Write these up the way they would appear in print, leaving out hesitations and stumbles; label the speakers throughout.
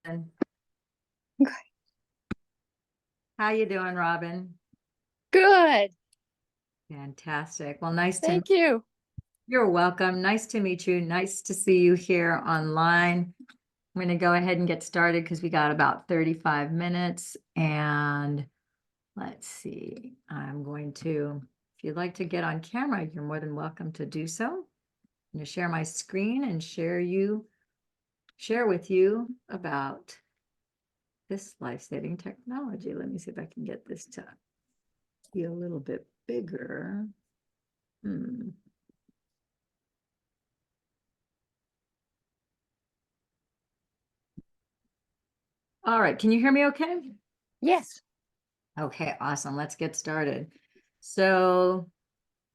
Speaker 1: Okay.
Speaker 2: How you doing, Robin?
Speaker 1: Good.
Speaker 2: Fantastic. Well, nice to
Speaker 1: Thank you.
Speaker 2: You're welcome. Nice to meet you. Nice to see you here online. I'm going to go ahead and get started because we got about 35 minutes. And let's see. If you'd like to get on camera, you're more than welcome to do so. I'm going to share my screen and share with you about this life-saving technology. Let me see if I can get this to be a little bit bigger. All right, can you hear me okay?
Speaker 1: Yes.
Speaker 2: Okay, awesome. Let's get started. So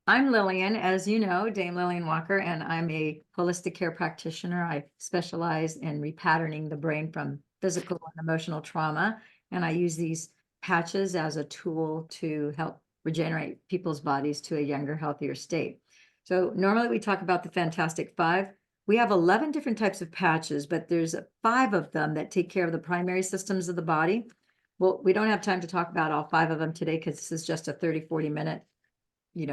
Speaker 2: I'm Lillian, as you know, Dame Lillian Walker, and I'm a holistic care practitioner. I specialize in repatterning the brain from physical and emotional trauma, and I use these patches as a tool to help regenerate people's bodies to a younger, healthier state. So normally we talk about the Fantastic Five. We have 11 different types of patches, but there's 5 of them that take care of the primary systems of the body. Well, we don't have time to talk about all 5 of them today because this is just a 30-40 minute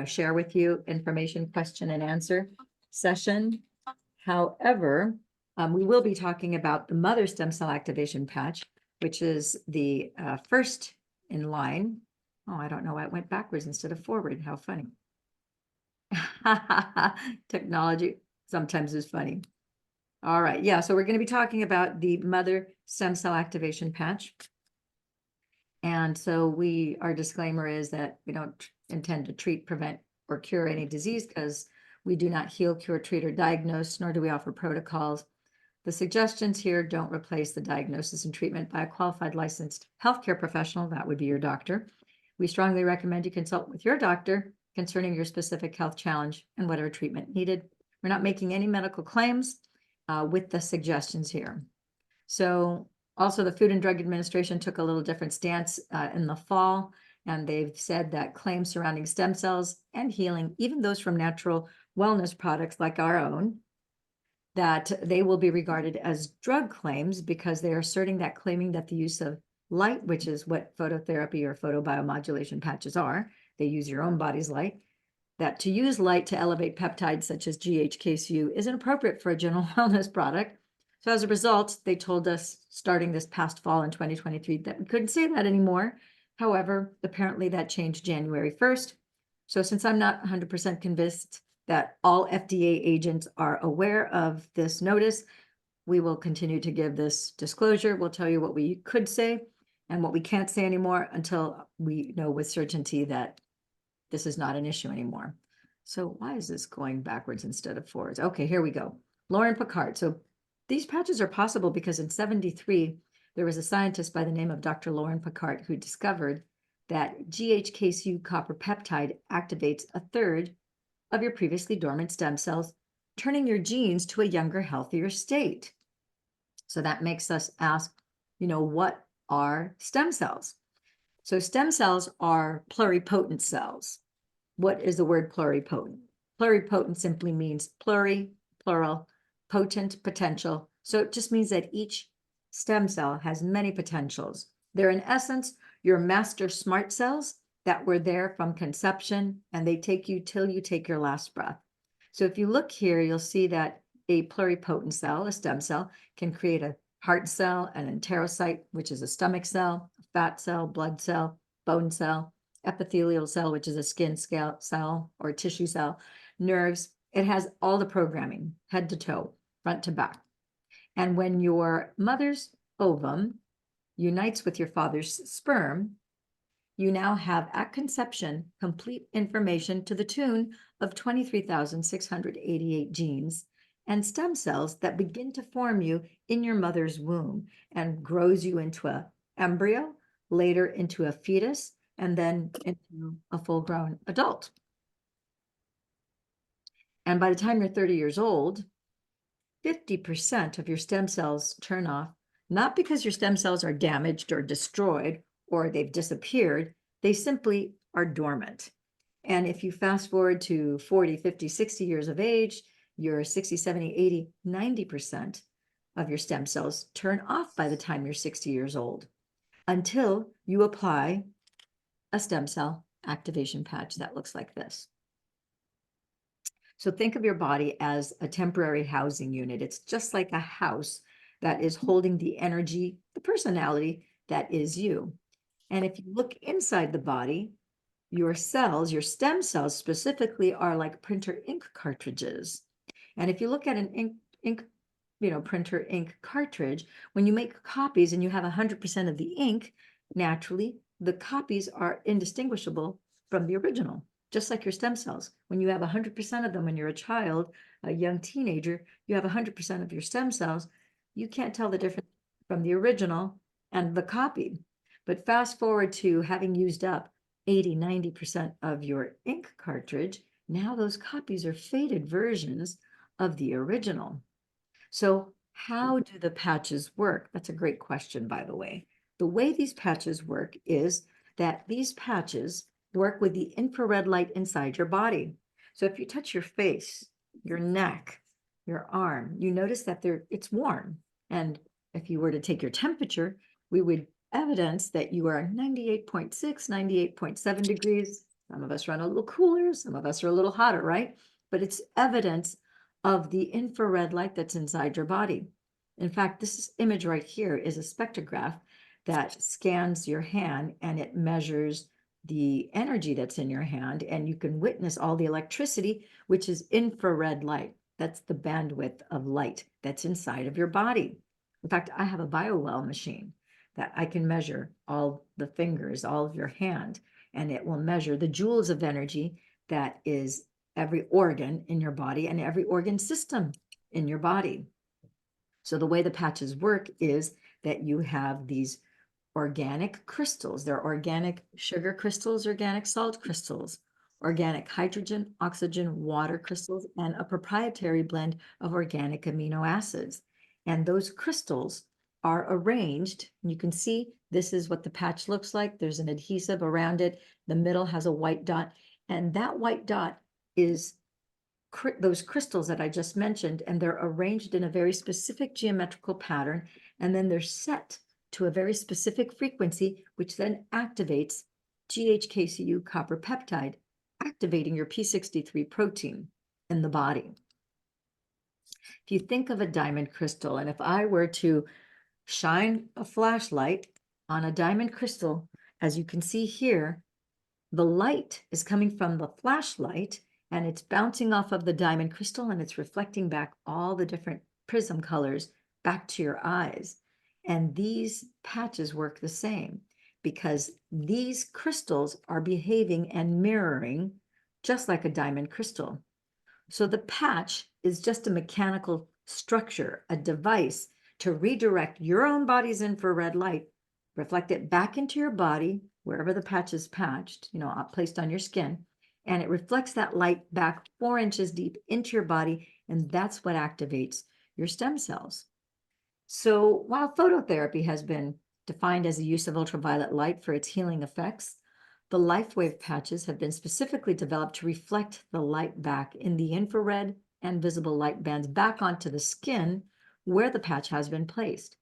Speaker 2: share with you information, question and answer session. However, we will be talking about the mother stem cell activation patch, which is the first in line. Oh, I don't know why it went backwards instead of forward. How funny. Technology sometimes is funny. All right. Yeah. So we're going to be talking about the mother stem cell activation patch. And so our disclaimer is that we don't intend to treat, prevent, or cure any disease because we do not heal, cure, treat, or diagnose, nor do we offer protocols. The suggestions here don't replace the diagnosis and treatment by a qualified licensed healthcare professional. That would be your doctor. We strongly recommend you consult with your doctor concerning your specific health challenge and whatever treatment needed. We're not making any medical claims with the suggestions here. So also, the Food and Drug Administration took a little different stance in the fall, and they've said that claims surrounding stem cells and healing, even those from natural wellness products like our own, that they will be regarded as drug claims because they are asserting that claiming that the use of light, which is what phototherapy or photobiomodulation patches are, they use your own body's light, that to use light to elevate peptides such as GHKCU is inappropriate for a general wellness product. So as a result, they told us starting this past fall in 2023 that we couldn't say that anymore. However, apparently that changed January 1st. So since I'm not 100% convinced that all FDA agents are aware of this notice, we will continue to give this disclosure. We'll tell you what we could say and what we can't say anymore until we know with certainty that this is not an issue anymore. So why is this going backwards instead of forwards? Okay, here we go. Lauren Picard. So these patches are possible because in 1973, there was a scientist by the name of Dr. Lauren Picard who discovered that GHKCU copper peptide activates a third of your previously dormant stem cells, turning your genes to a younger, healthier state. So that makes us ask, what are stem cells? So stem cells are pluripotent cells. What is the word pluripotent? Pluripotent simply means plural, potent, potential. So it just means that each stem cell has many potentials. They're in essence your master smart cells that were there from conception, and they take you till you take your last breath. So if you look here, you'll see that a pluripotent cell, a stem cell, can create a heart cell, an enterocyte, which is a stomach cell, a fat cell, blood cell, bone cell, epithelial cell, which is a skin cell or tissue cell, nerves. It has all the programming, head to toe, front to back. And when your mother's ovum unites with your father's sperm, you now have at conception complete information to the tune of 23,688 genes and stem cells that begin to form you in your mother's womb and grows you into an embryo, later into a fetus, and then into a full-grown adult. And by the time you're 30 years old, 50% of your stem cells turn off, not because your stem cells are damaged or destroyed or they've disappeared, they simply are dormant. And if you fast forward to 40, 50, 60 years of age, you're 60, 70, 80, 90% of your stem cells turn off by the time you're 60 years old until you apply a stem cell activation patch that looks like this. So think of your body as a temporary housing unit. It's just like a house that is holding the energy, the personality that is you. And if you look inside the body, your cells, your stem cells specifically, are like printer ink cartridges. And if you look at an printer ink cartridge, when you make copies and you have 100% of the ink, naturally, the copies are indistinguishable from the original, just like your stem cells. When you have 100% of them when you're a child, a young teenager, you have 100% of your stem cells, you can't tell the difference from the original and the copy. But fast forward to having used up 80–90% of your ink cartridge, now those copies are faded versions of the original. So how do the patches work? That's a great question, by the way. The way these patches work is that these patches work with the infrared light inside your body. So if you touch your face, your neck, your arm, you notice that it's warm. And if you were to take your temperature, we would evidence that you are 98.6, 98.7 degrees. Some of us run a little cooler, some of us are a little hotter, right? But it's evidence of the infrared light that's inside your body. In fact, this image right here is a spectrograph that scans your hand and it measures the energy that's in your hand, and you can witness all the electricity, which is infrared light. That's the bandwidth of light that's inside of your body. In fact, I have a BioWell machine that I can measure all the fingers, all of your hand, and it will measure the joules of energy that is every organ in your body and every organ system in your body. So the way the patches work is that you have these organic crystals. They're organic sugar crystals, organic salt crystals, organic hydrogen, oxygen, water crystals, and a proprietary blend of organic amino acids. And those crystals are arranged. You can see this is what the patch looks like. There's an adhesive around it. The middle has a white dot, and that white dot is those crystals that I just mentioned, and they're arranged in a very specific geometrical pattern, and then they're set to a very specific frequency, which then activates GHKCU copper peptide, activating your p63 protein in the body. If you think of a diamond crystal, and if I were to shine a flashlight on a diamond crystal, as you can see here, the light is coming from the flashlight and it's bouncing off of the diamond crystal and it's reflecting back all the different prism colors back to your eyes. And these patches work the same because these crystals are behaving and mirroring just like a diamond crystal. So the patch is just a mechanical structure, a device to redirect your own body's infrared light, reflect it back into your body, wherever the patch is patched, placed on your skin, and it reflects that light back 4 inches deep into your body, and that's what activates your stem cells. So while phototherapy has been defined as the use of ultraviolet light for its healing effects, the LifeWave patches have been specifically developed to reflect the light back in the infrared and visible light bands back onto the skin where the patch has been placed.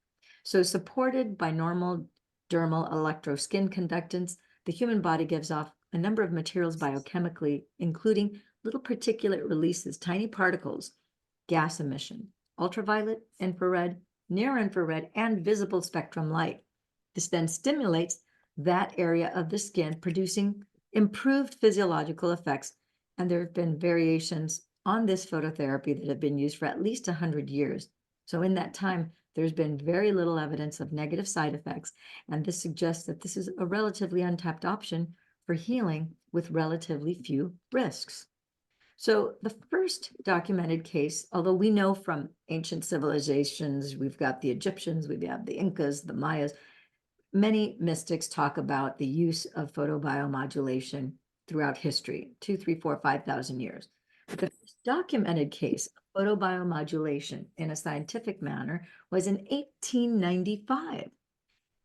Speaker 2: So supported by normal dermal electro-skin conductance, the human body gives off a number of materials biochemically, including little particulate releases, tiny particles, gas emission, ultraviolet, infrared, near-infrared, and visible spectrum light. This then stimulates that area of the skin, producing improved physiological effects. And there have been variations on this phototherapy that have been used for at least 100 years. So in that time, there's been very little evidence of negative side effects. And this suggests that this is a relatively untapped option for healing with relatively few risks. So the first documented case, although we know from ancient civilizations, we've got the Egyptians, we have the Incas, the Mayas, many mystics talk about the use of photobiomodulation throughout history, 2, 3, 4, 5,000 years. But the first documented case of photobiomodulation in a scientific manner was in 1895.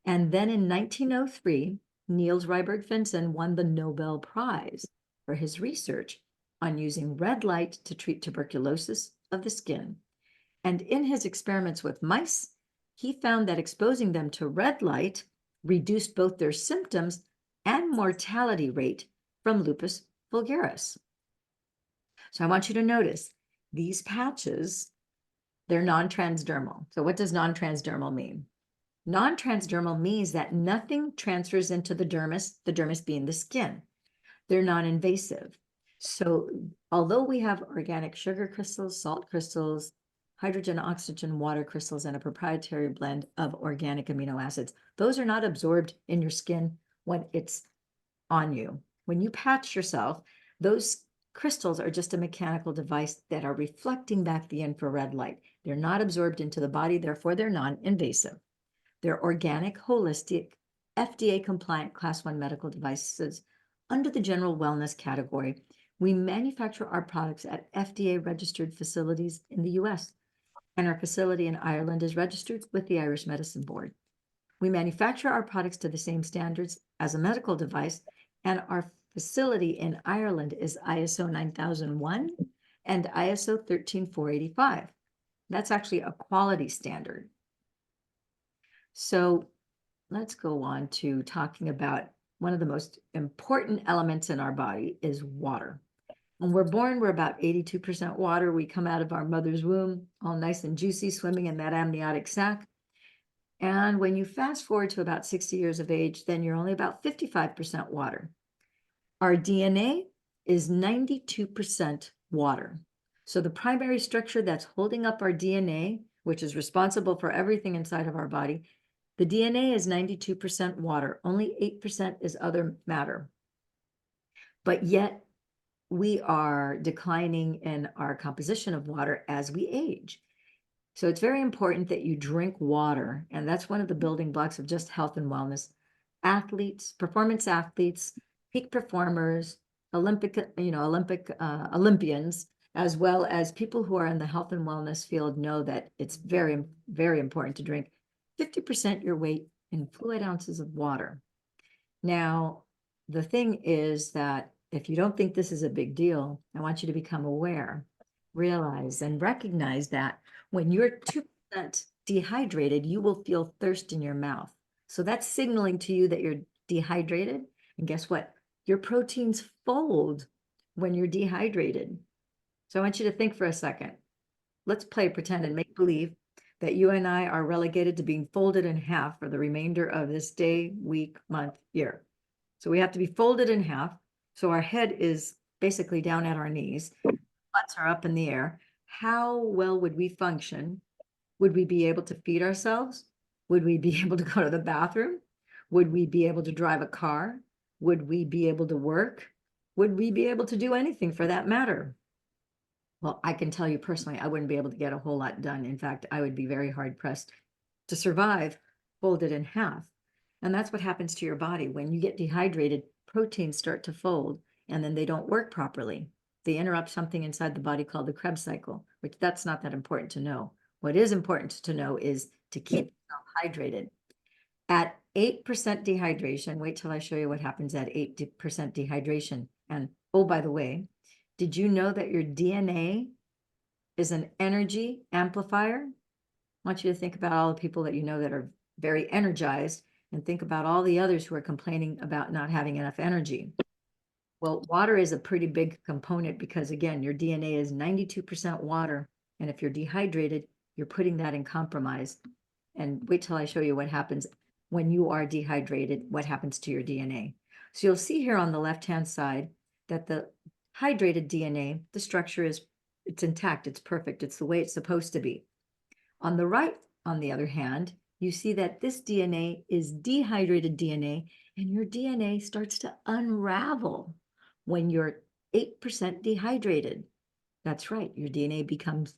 Speaker 2: And then in 1903, Niels Ryberg-Finsen won the Nobel Prize for his research on using red light to treat tuberculosis of the skin. And in his experiments with mice, he found that exposing them to red light reduced both their symptoms and mortality rate from lupus vulgaris. So I want you to notice these patches, they're non-transdermal. So what does non-transdermal mean? Non-transdermal means that nothing transfers into the dermis being the skin. They're non-invasive. So although we have organic sugar crystals, salt crystals, hydrogen, oxygen, water crystals, and a proprietary blend of organic amino acids, those are not absorbed in your skin when it's on you. When you patch yourself, those crystals are just a mechanical device that are reflecting back the infrared light. They're not absorbed into the body, therefore they're non-invasive. They're organic, holistic, FDA-compliant Class 1 medical devices under the general wellness category. We manufacture our products at FDA-registered facilities in the US, and our facility in Ireland is registered with the Irish Medicine Board. We manufacture our products to the same standards as a medical device, and our facility in Ireland is ISO 9001 and ISO 13485. That's actually a quality standard. So let's go on to talking about one of the most important elements in our body is water. When we're born, we're about 82% water. We come out of our mother's womb all nice and juicy, swimming in that amniotic sac. And when you fast forward to about 60 years of age, then you're only about 55% water. Our DNA is 92% water. So the primary structure that's holding up our DNA, which is responsible for everything inside of our body, the DNA is 92% water. Only 8% is other matter. But yet we are declining in our composition of water as we age. So it's very important that you drink water, and that's one of the building blocks of just health and wellness. Athletes, performance athletes, peak performers, Olympians, as well as people who are in the health and wellness field know that it's very, very important to drink 50% your weight in fluid ounces of water. Now, the thing is that if you don't think this is a big deal, I want you to become aware, realize, and recognize that when you're 2% dehydrated, you will feel thirst in your mouth. So that's signaling to you that you're dehydrated. And guess what? Your proteins fold when you're dehydrated. So I want you to think for a second. Let's play pretend and make believe that you and I are relegated to being folded in half for the remainder of this day, week, month, year. So we have to be folded in half. So our head is basically down at our knees, butts are up in the air. How well would we function? Would we be able to feed ourselves? Would we be able to go to the bathroom? Would we be able to drive a car? Would we be able to work? Would we be able to do anything for that matter? Well, I can tell you personally, I wouldn't be able to get a whole lot done. In fact, I would be very hard pressed to survive folded in half. And that's what happens to your body. When you get dehydrated, proteins start to fold and then they don't work properly. They interrupt something inside the body called the Krebs cycle, which that's not that important to know. What is important to know is to keep yourself hydrated. At 8% dehydration, wait till I show you what happens at 8% dehydration. And oh, by the way, did you know that your DNA is an energy amplifier? I want you to think about all the people that you know that are very energized and think about all the others who are complaining about not having enough energy. Well, water is a pretty big component because, again, your DNA is 92% water. And if you're dehydrated, you're putting that in compromise. And wait till I show you what happens when you are dehydrated, what happens to your DNA. So you'll see here on the left-hand side that the hydrated DNA, the structure is, it's intact, it's perfect, it's the way it's supposed to be. On the right, on the other hand, you see that this DNA is dehydrated DNA, and your DNA starts to unravel when you're 8% dehydrated. That's right, your DNA becomes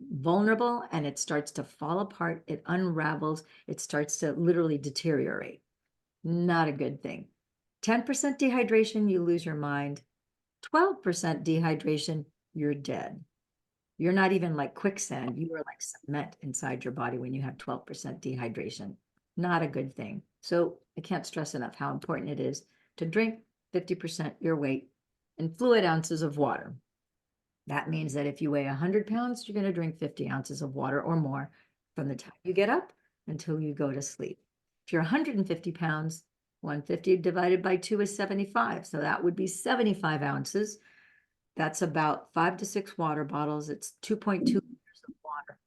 Speaker 2: vulnerable and it starts to fall apart, it unravels, it starts to literally deteriorate. Not a good thing. 10% dehydration, you lose your mind. 12% dehydration, you're dead. You're not even like quicksand. You are like cement inside your body when you have 12% dehydration. Not a good thing. So I can't stress enough how important it is to drink 50% your weight in fluid ounces of water. That means that if you weigh 100 pounds, you're going to drink 50 ounces of water or more from the time you get up until you go to sleep. If you're 150 pounds, 150 divided by 2 is 75. So that would be 75 ounces. That's about 5 to 6 water bottles. It's 2.2 liters of water.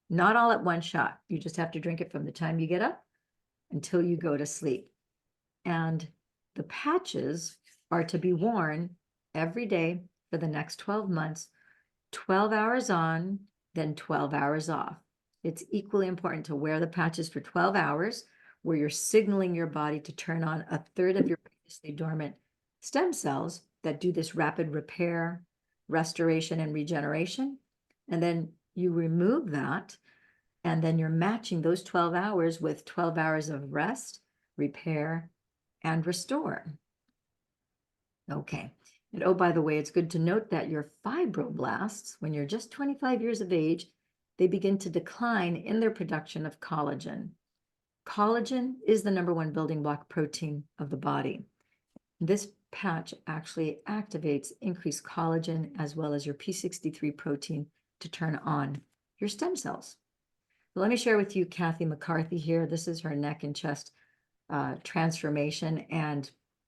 Speaker 2: Not all at one shot. You just have to drink it from the time you get up until you go to sleep. And the patches are to be worn every day for the next 12 months, 12 hours on, then 12 hours off. It's equally important to wear the patches for 12 hours where you're signaling your body to turn on a third of your previously dormant stem cells that do this rapid repair, restoration, and regeneration. And then you remove that, and then you're matching those 12 hours with 12 hours of rest, repair, and restore. Okay. And oh, by the way, it's good to note that your fibroblasts, when you're just 25 years of age, they begin to decline in their production of collagen. Collagen is the #1 building block protein of the body. This patch actually activates increased collagen as well as your P63 protein to turn on your stem cells. So let me share with you Kathy McCarthy here. This is her neck and chest transformation.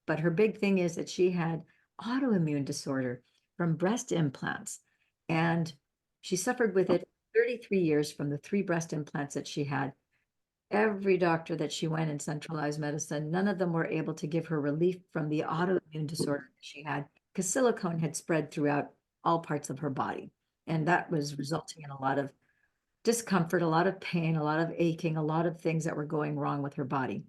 Speaker 2: But her big thing is that she had autoimmune disorder from breast implants. And she suffered with it 33 years from the 3 breast implants that she had. Every doctor that she went in centralized medicine, none of them were able to give her relief from the autoimmune disorder that she had because silicone had spread throughout all parts of her body. And that was resulting in a lot of discomfort, a lot of pain, a lot of aching, a lot of things that were going wrong with her body.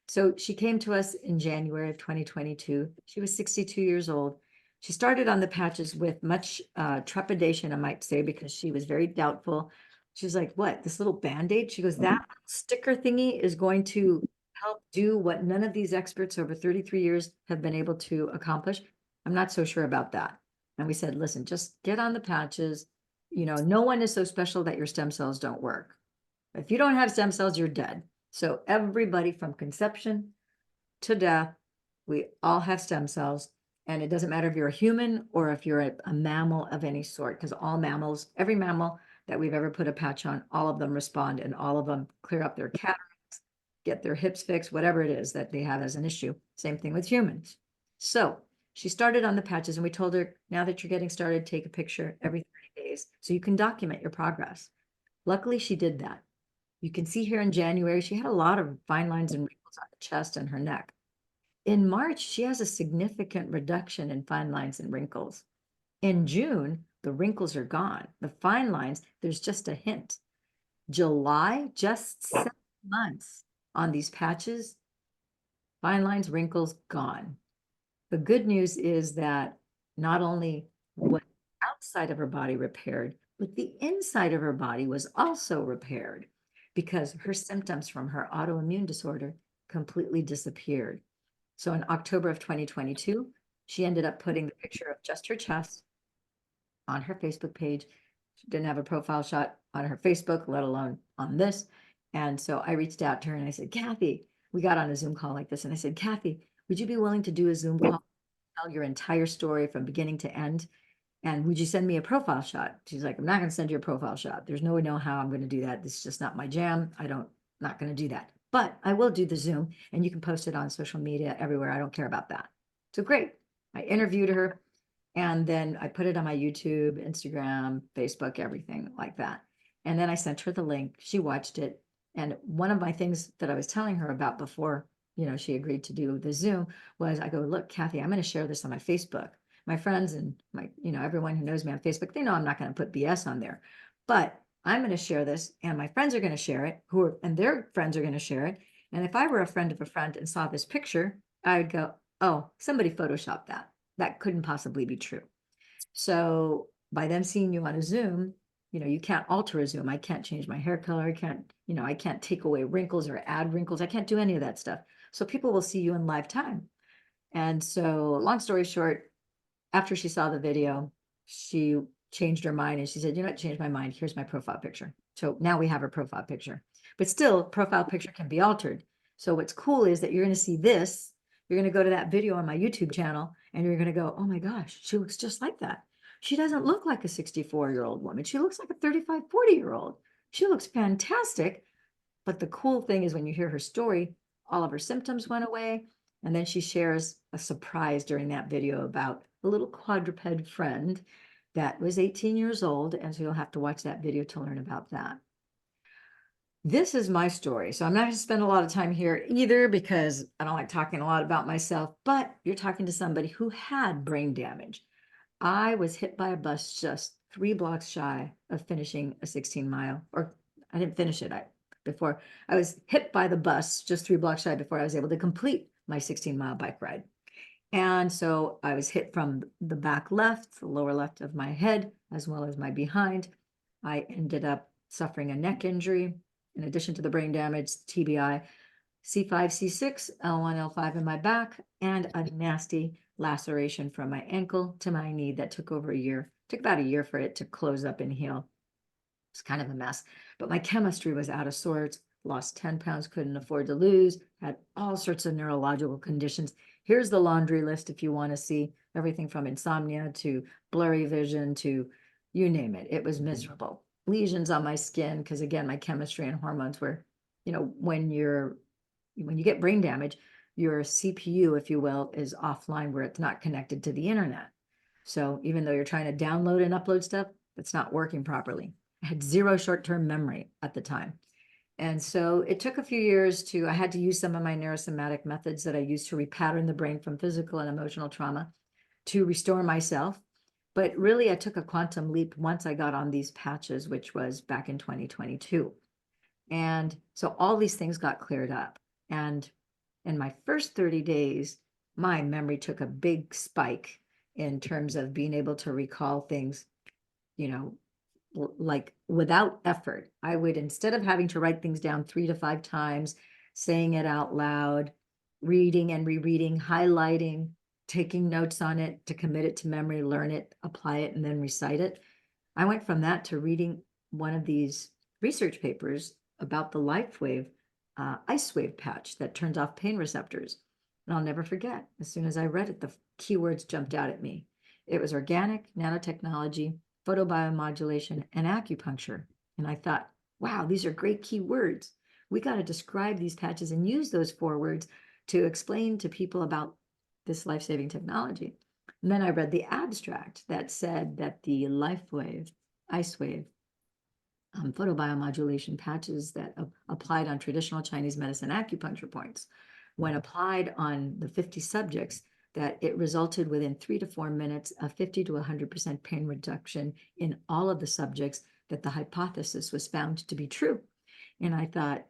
Speaker 2: So she came to us in January of 2022. She was 62 years old. She started on the patches with much trepidation, I might say, because she was very doubtful. She's like, what, this little Band-Aid? She goes, that sticker thingy is going to help do what none of these experts over 33 years have been able to accomplish. I'm not so sure about that. And we said, listen, just get on the patches. You know, no one is so special that your stem cells don't work. If you don't have stem cells, you're dead. So everybody from conception to death, we all have stem cells. And it doesn't matter if you're a human or if you're a mammal of any sort, because all mammals, every mammal that we've ever put a patch on, all of them respond and all of them clear up their cataracts, get their hips fixed, whatever it is that they have as an issue. Same thing with humans. So she started on the patches and we told her, now that you're getting started, take a picture every 30 days so you can document your progress. Luckily, she did that. You can see here in January, she had a lot of fine lines and wrinkles on the chest and her neck. In March, she has a significant reduction in fine lines and wrinkles. In June, the wrinkles are gone. The fine lines, there's just a hint. July, just 7 months on these patches, fine lines, wrinkles, gone. The good news is that not only what outside of her body repaired, but the inside of her body was also repaired because her symptoms from her autoimmune disorder completely disappeared. So in October of 2022, she ended up putting the picture of just her chest on her Facebook page. She didn't have a profile shot on her Facebook, let alone on this. And so I reached out to her and I said, Kathy, we got on a Zoom call like this. And I said, Kathy, would you be willing to do a Zoom call, tell your entire story from beginning to end? And would you send me a profile shot? She's like, I'm not going to send you a profile shot. There's no way, no how I'm going to do that. This is just not my jam. Not going to do that. But I will do the Zoom and you can post it on social media everywhere. I don't care about that. So great. I interviewed her and then I put it on my YouTube, Instagram, Facebook, everything like that. And then I sent her the link. She watched it. And one of my things that I was telling her about before, she agreed to do the Zoom was I go, look, Kathy, I'm going to share this on my Facebook. My friends and everyone who knows me on Facebook, they know I'm not going to put BS on there, but I'm going to share this and my friends are going to share it and their friends are going to share it. And if I were a friend of a friend and saw this picture, I would go, oh, somebody photoshopped that. That couldn't possibly be true. So by them seeing you on a Zoom, you can't alter a Zoom. I can't change my hair color. I can't take away wrinkles or add wrinkles. I can't do any of that stuff. So people will see you in live time. And so long story short, after she saw the video, she changed her mind and she said, changed my mind. Here's my profile picture. So now we have her profile picture, but still profile picture can be altered. So what's cool is that you're going to see this, you're going to go to that video on my YouTube channel and you're going to go, oh my gosh, she looks just like that. She doesn't look like a 64-year-old woman. She looks like a 35, 40-year-old. She looks fantastic. But the cool thing is when you hear her story, all of her symptoms went away. And then she shares a surprise during that video about a little quadruped friend that was 18 years old. And so you'll have to watch that video to learn about that. This is my story. So I'm not going to spend a lot of time here either because I don't like talking a lot about myself, but you're talking to somebody who had brain damage. I was hit by a bus just 3 blocks shy of finishing a 16-mile, or I didn't finish it. Before I was hit by the bus just 3 blocks shy before I was able to complete my 16-mile bike ride. And so I was hit from the back left, the lower left of my head, as well as my behind. I ended up suffering a neck injury, in addition to the brain damage, TBI, C5, C6, L1, L5 in my back, and a nasty laceration from my ankle to my knee that took over a year. Took about a year for it to close up and heal. It's kind of a mess, but my chemistry was out of sorts, lost 10 pounds, couldn't afford to lose, had all sorts of neurological conditions. Here's the laundry list if you want to see everything from insomnia to blurry vision to you name it. It was miserable. Lesions on my skin, because again, my chemistry and hormones were, when you get brain damage, your CPU, if you will, is offline where it's not connected to the internet. So even though you're trying to download and upload stuff, it's not working properly. I had 0 short-term memory at the time. And so it took a few years I had to use some of my neurosomatic methods that I used to repattern the brain from physical and emotional trauma to restore myself. But really, I took a quantum leap once I got on these patches, which was back in 2022. And so all these things got cleared up. And in my first 30 days, my memory took a big spike in terms of being able to recall things, like without effort. I would, instead of having to write things down 3 to 5 times, saying it out loud, reading and rereading, highlighting, taking notes on it to commit it to memory, learn it, apply it, and then recite it. I went from that to reading one of these research papers about the LifeWave ice wave patch that turns off pain receptors. And I'll never forget, as soon as I read it, the keywords jumped out at me. It was organic, nanotechnology, photobiomodulation, and acupuncture. And I thought, wow, these are great keywords. We got to describe these patches and use those 4 words to explain to people about this life-saving technology. And then I read the abstract that said that the LifeWave, ice wave, photobiomodulation patches that applied on traditional Chinese medicine acupuncture points, when applied on the 50 subjects, that it resulted within 3 to 4 minutes of 50 to 100% pain reduction in all of the subjects, that the hypothesis was found to be true. And I thought,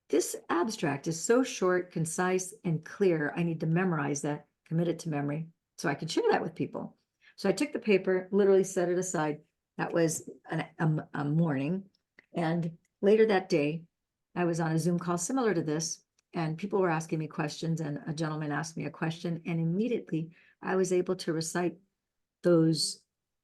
Speaker 2: this abstract is so short, concise, and clear. I need to memorize that, commit it to memory, so I can share that with people. So I took the paper, literally set it aside. That was a morning. And later that day, I was on a Zoom call similar to this, and people were asking me questions, and a gentleman asked me a question, and immediately I was able to recite those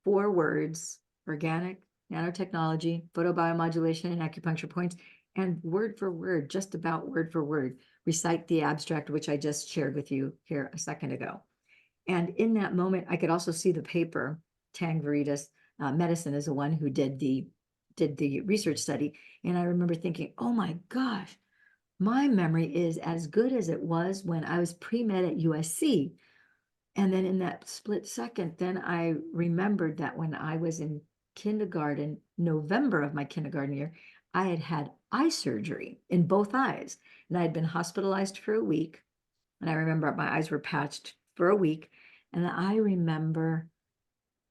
Speaker 2: 4 words: organic, nanotechnology, photobiomodulation, and acupuncture points, and word for word, just about word for word, recite the abstract, which I just shared with you here a second ago. And in that moment, I could also see the paper. Tang Veritas Medicine is the one who did the research study. And I remember thinking, oh my gosh, my memory is as good as it was when I was pre-med at USC. And then in that split second, then I remembered that when I was in kindergarten, November of my kindergarten year, I had had eye surgery in both eyes. And I had been hospitalized for a week. And I remember my eyes were patched for a week. And I remember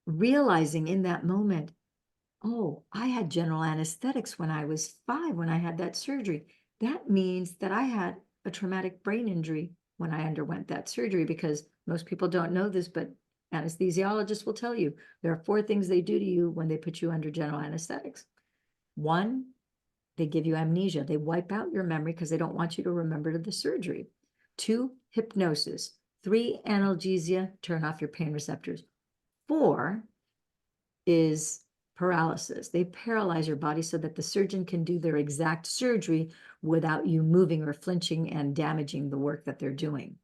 Speaker 2: realizing in that moment, oh, I had general anesthetics when I was 5, when I had that surgery. That means that I had a traumatic brain injury when I underwent that surgery, because most people don't know this, but anesthesiologists will tell you there are 4 things they do to you when they put you under general anesthetics. 1, they give you amnesia. They wipe out your memory because they don't want you to remember the surgery. 2, hypnosis. 3, analgesia, turn off your pain receptors. 4 is paralysis. They paralyze your body so that the surgeon can do their exact surgery without you moving or flinching and damaging the work that they're doing.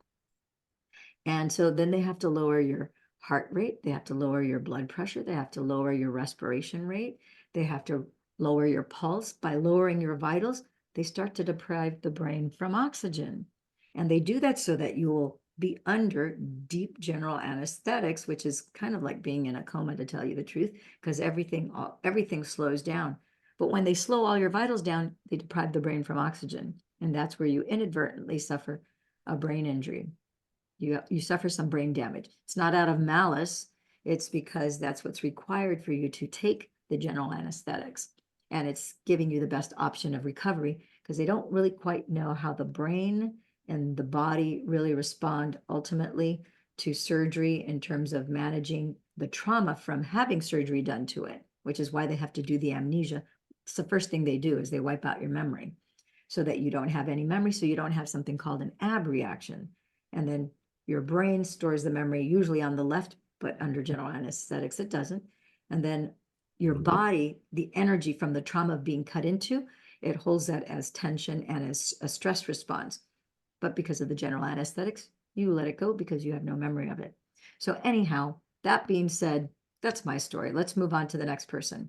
Speaker 2: And so then they have to lower your heart rate. They have to lower your blood pressure. They have to lower your respiration rate. They have to lower your pulse. By lowering your vitals, they start to deprive the brain from oxygen. And they do that so that you will be under deep general anesthetics, which is kind of like being in a coma, to tell you the truth, because everything slows down. But when they slow all your vitals down, they deprive the brain from oxygen. And that's where you inadvertently suffer a brain injury. You suffer some brain damage. It's not out of malice. It's because that's what's required for you to take the general anesthetics. And it's giving you the best option of recovery, because they don't really quite know how the brain and the body really respond ultimately to surgery in terms of managing the trauma from having surgery done to it, which is why they have to do the amnesia. It's the first thing they do, is they wipe out your memory so that you don't have any memory, so you don't have something called an abreaction. And then your brain stores the memory usually on the left, but under general anesthetics, it doesn't. And then your body, the energy from the trauma of being cut into, it holds that as tension and as a stress response. But because of the general anesthetics, you let it go because you have no memory of it. So anyhow, that being said, that's my story. Let's move on to the next person.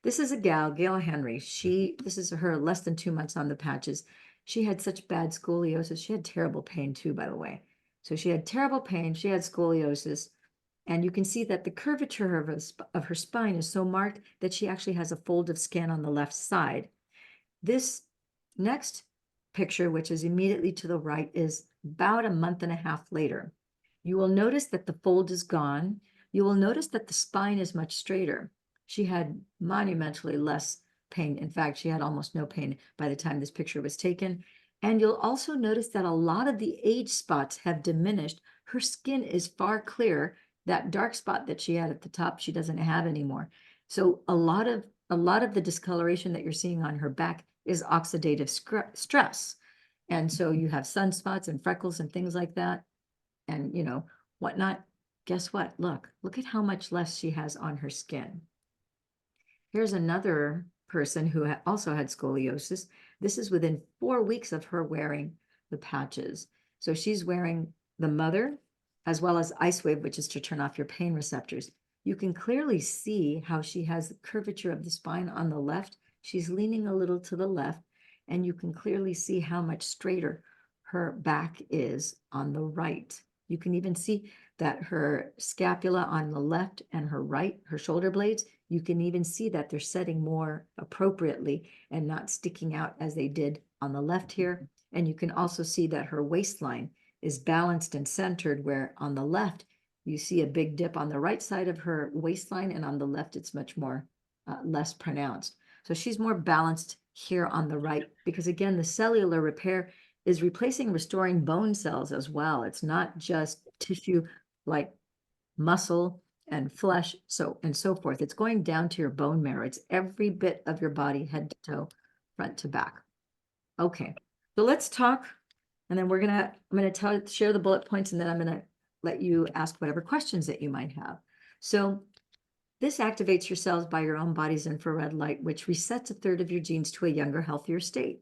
Speaker 2: This is a gal, Gail Henry. This is her less than 2 months on the patches. She had such bad scoliosis. She had terrible pain too, by the way. So she had terrible pain. She had scoliosis. And you can see that the curvature of her spine is so marked that she actually has a fold of skin on the left side. This next picture, which is immediately to the right, is about a month and a half later. You will notice that the fold is gone. You will notice that the spine is much straighter. She had monumentally less pain. In fact, she had almost no pain by the time this picture was taken. And you'll also notice that a lot of the age spots have diminished. Her skin is far clearer. That dark spot that she had at the top, she doesn't have anymore. So a lot of the discoloration that you're seeing on her back is oxidative stress. And so you have sunspots and freckles and things like that, and whatnot. Guess what? Look at how much less she has on her skin. Here's another person who also had scoliosis. This is within 4 weeks of her wearing the patches. So she's wearing the Mother as well as Ice Wave, which is to turn off your pain receptors. You can clearly see how she has the curvature of the spine on the left. She's leaning a little to the left, and you can clearly see how much straighter her back is on the right. You can even see that her scapula on the left and her right, her shoulder blades, you can even see that they're setting more appropriately and not sticking out as they did on the left here. And you can also see that her waistline is balanced and centered, where on the left, you see a big dip on the right side of her waistline, and on the left, it's much more less pronounced. So she's more balanced here on the right, because again, the cellular repair is replacing, restoring bone cells as well. It's not just tissue like muscle and flesh, and so forth. It's going down to your bone marrow. It's every bit of your body, head to toe, front to back. Okay, so let's talk, and then I'm gonna share the bullet points, and then I'm gonna let you ask whatever questions that you might have. So this activates your cells by your own body's infrared light, which resets a third of your genes to a younger, healthier state.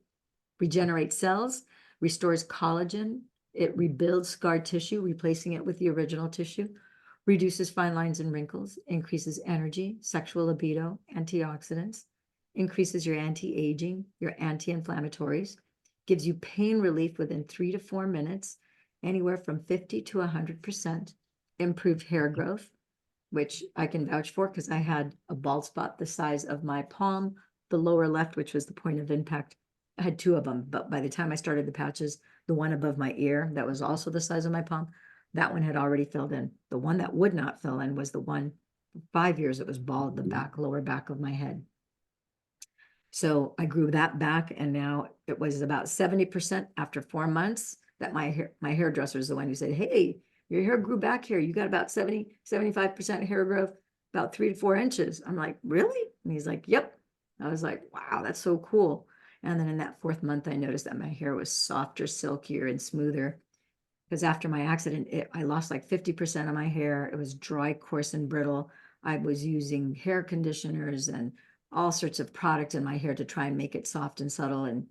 Speaker 2: Regenerates cells, restores collagen, it rebuilds scarred tissue, replacing it with the original tissue, reduces fine lines and wrinkles, increases energy, sexual libido, antioxidants, increases your anti-aging, your anti-inflammatories, gives you pain relief within 3 to 4 minutes, anywhere from 50 to 100%, improved hair growth, which I can vouch for because I had a bald spot the size of my palm, the lower left, which was the point of impact. I had 2 of them, but by the time I started the patches, the one above my ear that was also the size of my palm, that one had already filled in. The one that would not fill in was the one for 5 years. It was bald, the lower back of my head. So I grew that back, and now it was about 70% after 4 months that my hairdresser is the one who said, hey, your hair grew back here. You got about 75% hair growth, about 3 to 4 inches. I'm like, really? And he's like, yep. I was like, wow, that's so cool. And then in that 4th month, I noticed that my hair was softer, silkier, and smoother. Because after my accident, I lost like 50% of my hair. It was dry, coarse, and brittle. I was using hair conditioners and all sorts of product in my hair to try and make it soft and subtle. And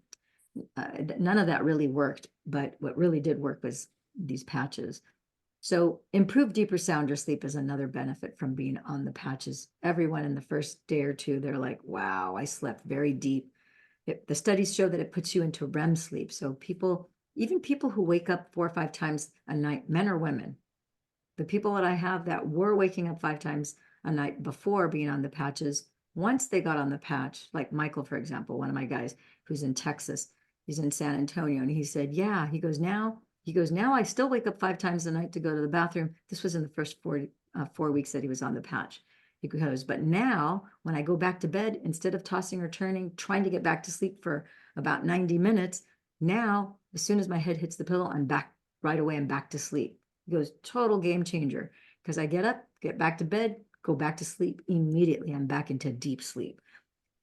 Speaker 2: none of that really worked. But what really did work was these patches. So improved deeper sounder sleep is another benefit from being on the patches. Everyone in the first day or two, they're like, wow, I slept very deep. The studies show that it puts you into REM sleep. So people, even people who wake up 4 or 5 times a night, men or women, the people that I have that were waking up 5 times a night before being on the patches, once they got on the patch, like Michael, for example, one of my guys who's in Texas, he's in San Antonio, and he said, yeah, he goes, now I still wake up 5 times a night to go to the bathroom. This was in the first 4 weeks that he was on the patch. He goes, but now when I go back to bed, instead of tossing or turning, trying to get back to sleep for about 90 minutes, now, as soon as my head hits the pillow, I'm back right away. I'm back to sleep. He goes, total game changer, because I get up, get back to bed, go back to sleep immediately. I'm back into deep sleep.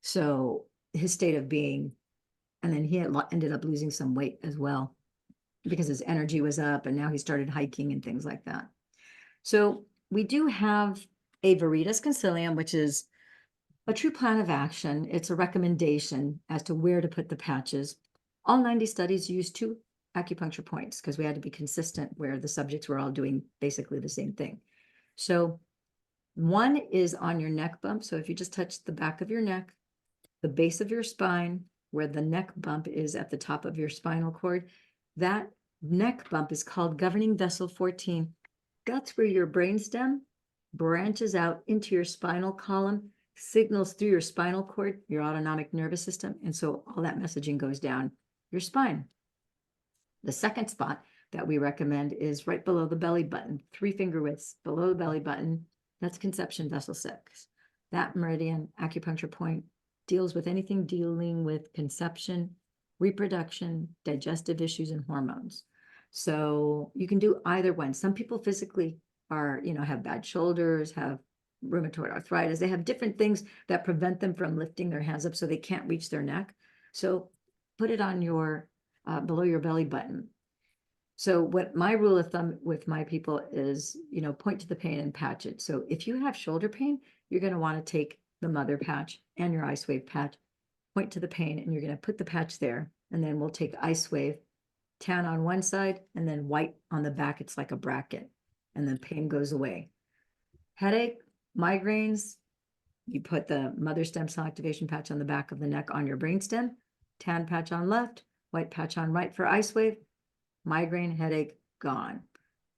Speaker 2: So his state of being, and then he ended up losing some weight as well because his energy was up, and now he started hiking and things like that. So we do have a Veritas Concilium, which is a true plan of action. It's a recommendation as to where to put the patches. All 90 studies use 2 acupuncture points because we had to be consistent where the subjects were all doing basically the same thing. So one is on your neck bump. So if you just touch the back of your neck, the base of your spine, where the neck bump is at the top of your spinal cord, that neck bump is called governing vessel 14. That's where your brainstem branches out into your spinal column, signals through your spinal cord, your autonomic nervous system. And so all that messaging goes down your spine. The second spot that we recommend is right below the belly button, 3 finger widths below the belly button. That's conception vessel 6. That meridian acupuncture point deals with anything dealing with conception, reproduction, digestive issues, and hormones. So you can do either one. Some people physically are, have bad shoulders, have rheumatoid arthritis. They have different things that prevent them from lifting their hands up so they can't reach their neck. So put it on your below your belly button. So what my rule of thumb with my people is, point to the pain and patch it. So if you have shoulder pain, you're going to want to take the mother patch and your ice wave patch, point to the pain, and you're going to put the patch there. And then we'll take ice wave, tan on one side, and then white on the back. It's like a bracket, and then pain goes away. Headache, migraines, you put the mother stem cell activation patch on the back of the neck on your brainstem, tan patch on left, white patch on right for ice wave, migraine, headache, gone.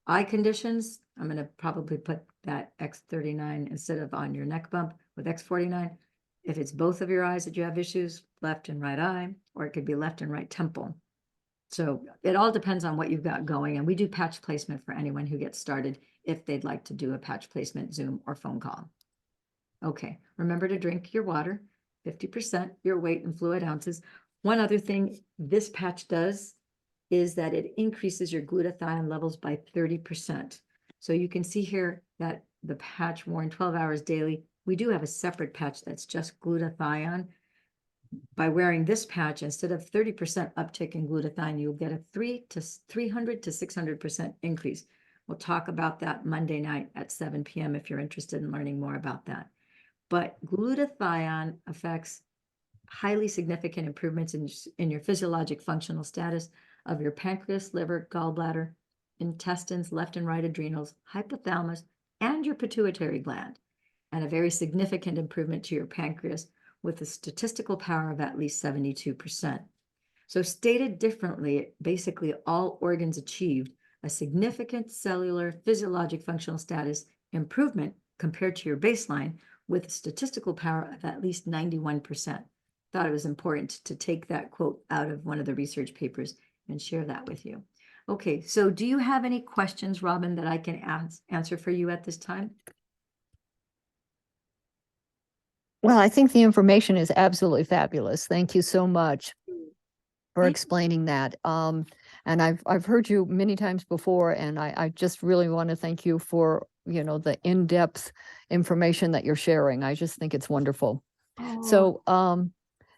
Speaker 2: Eye conditions, I'm going to probably put that X39 instead of on your neck bump with X49. If it's both of your eyes that you have issues, left and right eye, or it could be left and right temple. So it all depends on what you've got going. And we do patch placement for anyone who gets started if they'd like to do a patch placement Zoom or phone call. Okay, remember to drink your water, 50% your weight in fluid ounces. One other thing this patch does is that it increases your glutathione levels by 30%. So you can see here that the patch worn 12 hours daily, we do have a separate patch that's just glutathione. By wearing this patch, instead of 30% uptick in glutathione, you'll get a 300 to 600% increase. We'll talk about that Monday night at 7 p.m. if you're interested in learning more about that. But glutathione affects highly significant improvements in your physiologic functional status of your pancreas, liver, gallbladder, intestines, left and right adrenals, hypothalamus, and your pituitary gland, and a very significant improvement to your pancreas with a statistical power of at least 72%. So stated differently, basically all organs achieved a significant cellular physiologic functional status improvement compared to your baseline with a statistical power of at least 91%. Thought it was important to take that quote out of one of the research papers and share that with you. Okay, so do you have any questions, Robin, that I can answer for you at this time?
Speaker 3: Well, I think the information is absolutely fabulous. Thank you so much for explaining that. And I've heard you many times before, and I just really want to thank you for, the in-depth information that you're sharing. I just think it's wonderful. So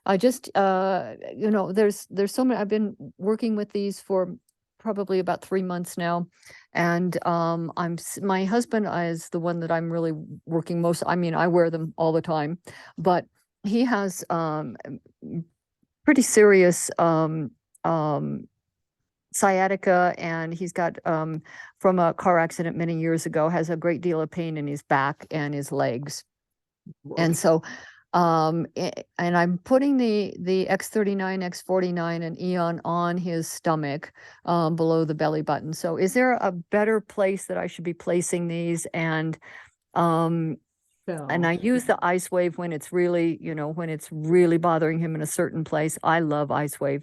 Speaker 3: I just, there's so many, I've been working with these for probably about 3 months now. And my husband is the one that I'm really working most. I mean, I wear them all the time, but he has pretty serious sciatica, and he's got from a car accident many years ago, has a great deal of pain in his back and his legs. And so and I'm putting the X39, X49 and Eon on his stomach below the belly button. So is there a better place that I should be placing these? And
Speaker 2: So,
Speaker 3: I use the ice wave when it's really, when it's really bothering him in a certain place. I love ice wave,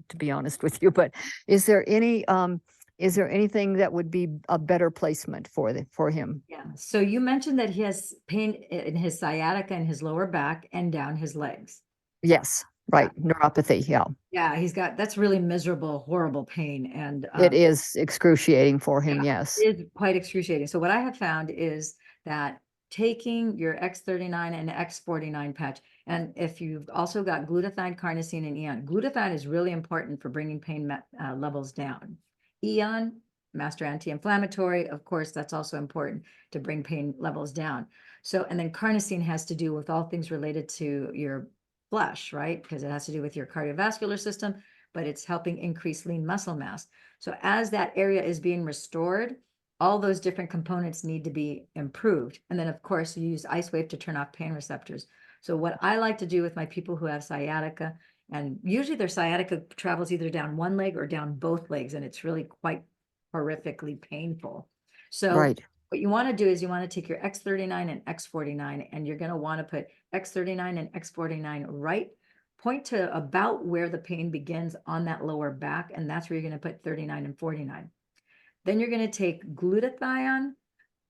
Speaker 3: to be honest with you. But is there anything that would be a better placement for him?
Speaker 2: yeah. So you mentioned that he has pain in his sciatica and his lower back and down his legs.
Speaker 3: Yes, right. Neuropathy. Yeah.
Speaker 2: Yeah, that's really miserable, horrible pain. And
Speaker 3: It is excruciating for him. Yes.
Speaker 2: it is quite excruciating. So what I have found is that taking your X39 and X49 patch, and if you've also got glutathione, carnosine, and Eon, glutathione is really important for bringing pain levels down. Eon, master anti-inflammatory, of course, that's also important to bring pain levels down. So, and then carnosine has to do with all things related to your flesh, right? Because it has to do with your cardiovascular system, but it's helping increase lean muscle mass. So as that area is being restored, all those different components need to be improved. And then of course you use ice wave to turn off pain receptors. So what I like to do with my people who have sciatica, and usually their sciatica travels either down one leg or down both legs, and it's really quite horrifically painful. So
Speaker 3: Right.
Speaker 2: what you want to do is you want to take your X39 and X49, and you're going to want to put X39 and X49 right, point to about where the pain begins on that lower back, and that's where you're going to put 39 and 49. Then you're going to take glutathione,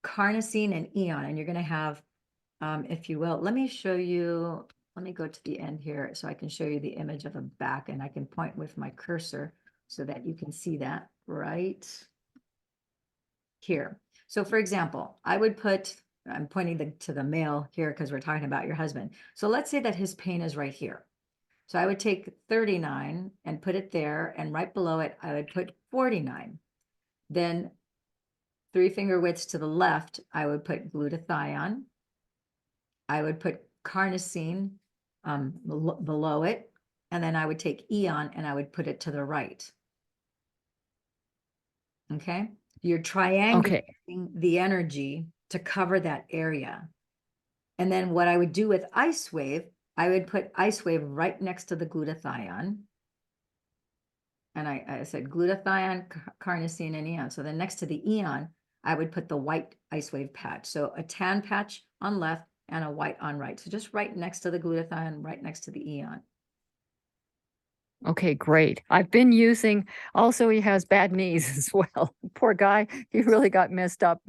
Speaker 2: carnosine, and Eon, and you're going to have, if you will, let me show you, let me go to the end here so I can show you the image of a back, and I can point with my cursor so that you can see that right here. So for example, I would put, I'm pointing to the male here because we're talking about your husband. So let's say that his pain is right here. So I would take 39 and put it there, and right below it, I would put 49. Then 3 finger widths to the left, I would put glutathione. I would put carnosine below it, and then I would take Eon and I would put it to the right. Okay, you're triangulating the energy to cover that area. And then what I would do with ice wave, I would put ice wave right next to the glutathione. And I said glutathione, carnosine, and Eon. So then next to the Eon, I would put the white ice wave patch. So a tan patch on left and a white on right. So just right next to the glutathione, right next to the Eon.
Speaker 3: Okay, great. I've been using, also he has bad knees as well. Poor guy, he really got messed up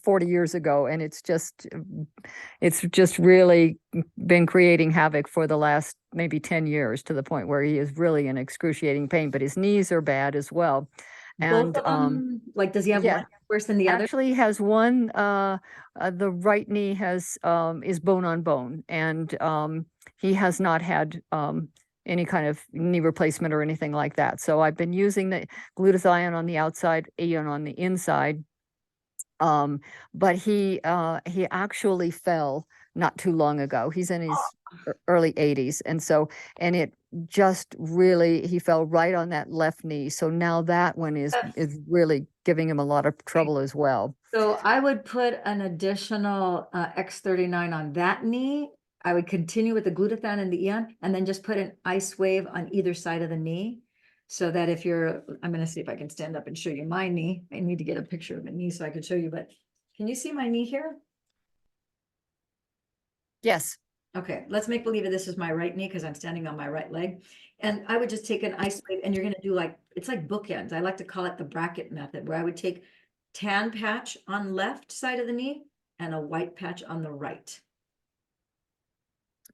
Speaker 3: 40 years ago, and it's just really been creating havoc for the last maybe 10 years, to the point where he is really in excruciating pain, but his knees are bad as well. And
Speaker 2: both of them, like, does he have one worse than the other?
Speaker 3: Actually, he has one, the right knee has is bone on bone, and he has not had any kind of knee replacement or anything like that. So I've been using the glutathione on the outside, Eon on the inside. But he actually fell not too long ago. He's in his early 80s. And it just really, he fell right on that left knee. So now that one is really giving him a lot of trouble as well.
Speaker 2: So I would put an additional X39 on that knee. I would continue with the glutathione and the Eon, and then just put an ice wave on either side of the knee. So that if you're, I'm going to see if I can stand up and show you my knee. I need to get a picture of a knee so I can show you, but can you see my knee here?
Speaker 3: Yes.
Speaker 2: Okay, let's make believe that this is my right knee because I'm standing on my right leg. And I would just take an ice wave, and you're going to do it's like bookends. I like to call it the bracket method, where I would take tan patch on left side of the knee and a white patch on the right.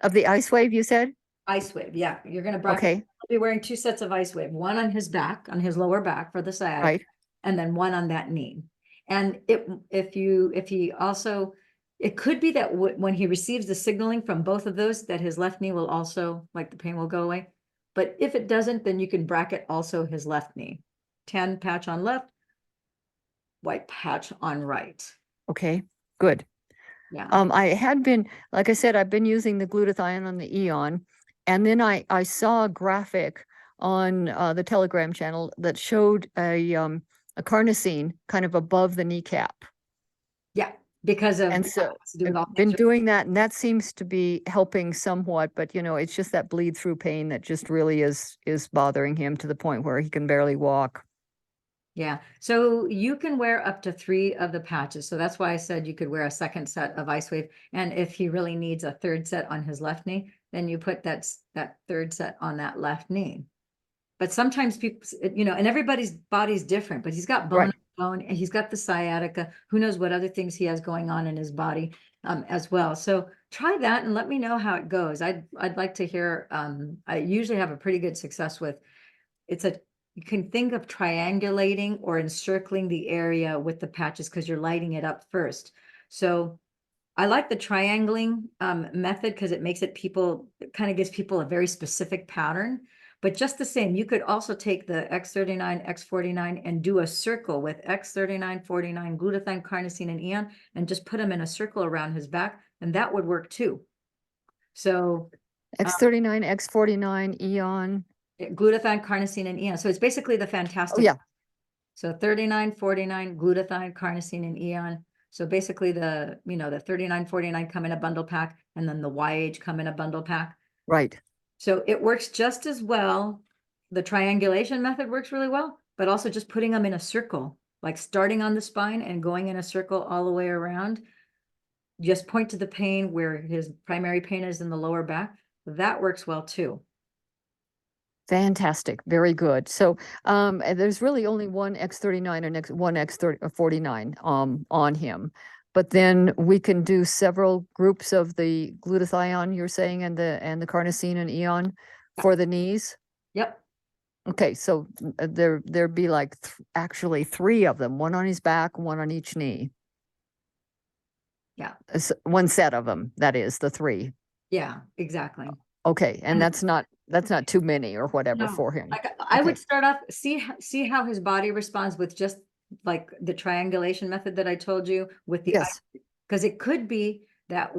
Speaker 3: Of the ice wave, you said?
Speaker 2: Ice wave, yeah. You're going to bracket.
Speaker 3: Okay.
Speaker 2: I'll be wearing 2 sets of ice wave, one on his back, on his lower back for the sciatica,
Speaker 3: Right.
Speaker 2: and then one on that knee. And if he also, it could be that when he receives the signaling from both of those, that his left knee will also, like, the pain will go away. But if it doesn't, then you can bracket also his left knee. Tan patch on left, white patch on right.
Speaker 3: Okay, good.
Speaker 2: Yeah.
Speaker 3: I had been, like I said, I've been using the glutathione on the Eon, and then I saw a graphic on the Telegram channel that showed a carnosine kind of above the kneecap.
Speaker 2: Yeah, because of
Speaker 3: And so
Speaker 2: has to do with all
Speaker 3: I've been
Speaker 2: things.
Speaker 3: doing that, and that seems to be helping somewhat, but it's just that bleed through pain that just really is bothering him to the point where he can barely walk.
Speaker 2: Yeah, so you can wear up to 3 of the patches. So that's why I said you could wear a second set of Ice Wave. And if he really needs a third set on his left knee, then you put that third set on that left knee. But sometimes people, and everybody's body's different, but he's got bone, and he's got the sciatica. Who knows what other things he has going on in his body as well. So try that and let me know how it goes. I'd like to hear, I usually have a pretty good success with, you can think of triangulating or encircling the area with the patches because you're lighting it up first. So I like the triangling method because it makes it kind of gives people a very specific pattern. But just the same, you could also take the X39, X49 and do a circle with X39, 49, glutathione, carnosine, and eon, and just put them in a circle around his back, and that would work too. So
Speaker 3: X39, X49, eon.
Speaker 2: Glutathione, carnosine, and eon. So it's basically the fantastic.
Speaker 3: Oh, yeah.
Speaker 2: So 39, 49, glutathione, carnosine, and eon. So basically the 39, 49 come in a bundle pack, and then the YH come in a bundle pack.
Speaker 3: Right.
Speaker 2: So it works just as well. The triangulation method works really well, but also just putting them in a circle, like starting on the spine and going in a circle all the way around. Just point to the pain where his primary pain is in the lower back. That works well too.
Speaker 3: Fantastic. Very good. So there's really only one X39 and one X49 on him. But then we can do several groups of the glutathione, you're saying, and the carnosine and eon for the knees.
Speaker 2: Yep.
Speaker 3: Okay, so there'd be like actually 3 of them, one on his back, one on each knee.
Speaker 2: Yeah.
Speaker 3: One set of them, that is, the 3.
Speaker 2: Yeah, exactly.
Speaker 3: Okay, and that's not too many or whatever for him.
Speaker 2: I would start off, see how his body responds with just like the triangulation method that I told you with the, because it could be that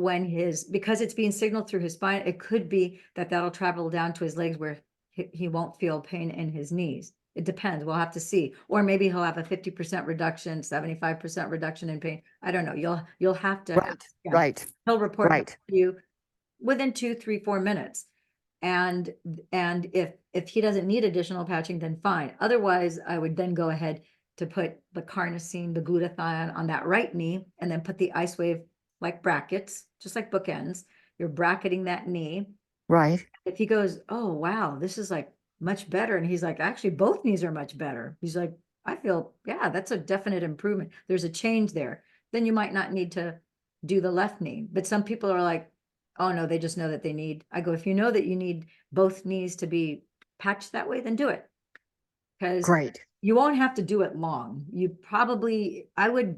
Speaker 2: because it's being signaled through his spine, it could be that that'll travel down to his legs where he won't feel pain in his knees. It depends. We'll have to see. Or maybe he'll have a 50% reduction, 75% reduction in pain. I don't know. You'll have to ask him.
Speaker 3: Right.
Speaker 2: He'll report back to you within 2, 3, 4 minutes. And if he doesn't need additional patching, then fine. Otherwise, I would then go ahead to put the carnosine, the glutathione on that right knee, and then put the Ice Wave like brackets, just like bookends. You're bracketing that knee.
Speaker 3: Right.
Speaker 2: If he goes, oh, wow, this is like much better. And he's like, actually, both knees are much better. He's like, I feel, yeah, that's a definite improvement. There's a change there. Then you might not need to do the left knee. But some people are like, oh, no, they just know that they need. I go, if you know that you need both knees to be patched that way, then do it. Because you won't have to do it long. I would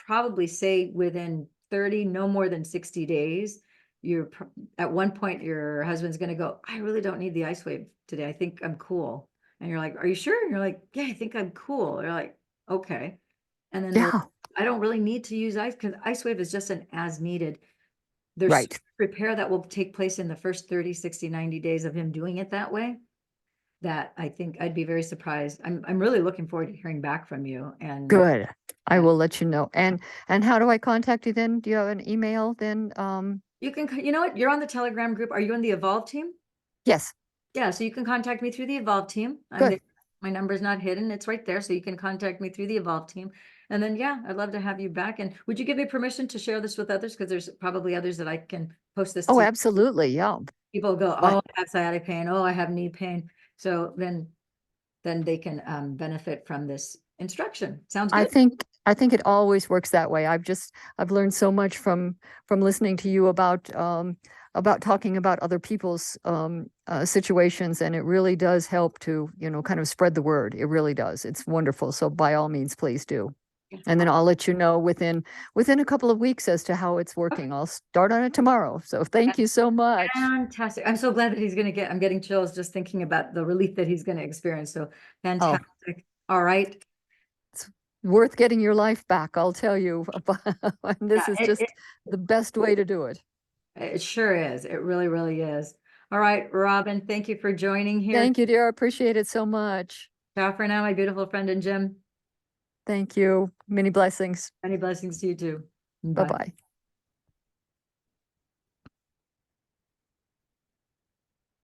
Speaker 2: probably say within 30, no more than 60 days, at one point your husband's going to go, I really don't need the Ice Wave today. I think I'm cool. And you're like, are you sure? And you're like, yeah, I think I'm cool. You're like, okay. And then I don't really need to use ice because Ice Wave is just an as needed. There's repair that will take place in the first 30, 60, 90 days of him doing it that way. That I think I'd be very surprised. I'm really looking forward to hearing back from you. And
Speaker 3: good. I will let you know. And how do I contact you then? Do you have an email then?
Speaker 2: You can, you know what? You're on the Telegram group. Are you on the Evolve team?
Speaker 3: Yes.
Speaker 2: Yeah, so you can contact me through the Evolve team.
Speaker 3: Good.
Speaker 2: My number's not hidden. It's right there. So you can contact me through the Evolve team. And then, yeah, I'd love to have you back. And would you give me permission to share this with others? Because there's probably others that I can post this to.
Speaker 3: Oh, absolutely. Yeah.
Speaker 2: People go, oh, I have sciatic pain. Oh, I have knee pain. So then they can benefit from this instruction. Sounds good.
Speaker 3: I think it always works that way. I've learned so much from listening to you about talking about other people's situations, and it really does help to, kind of spread the word. It really does. It's wonderful. So by all means, please do. And then I'll let you know within a couple of weeks as to how it's working. I'll start on it tomorrow. So thank you so much.
Speaker 2: Fantastic. I'm so glad that I'm getting chills just thinking about the relief that he's going to experience. So fantastic. All right.
Speaker 3: It's worth getting your life back, I'll tell you. This is just the best way to do it.
Speaker 2: It sure is. It really, really is. All right, Robin, thank you for joining here.
Speaker 3: Thank you, dear. I appreciate it so much.
Speaker 2: Ciao for now, my beautiful friend and Jim.
Speaker 3: Thank you. Many blessings.
Speaker 2: Many blessings to you too.
Speaker 3: Bye-bye.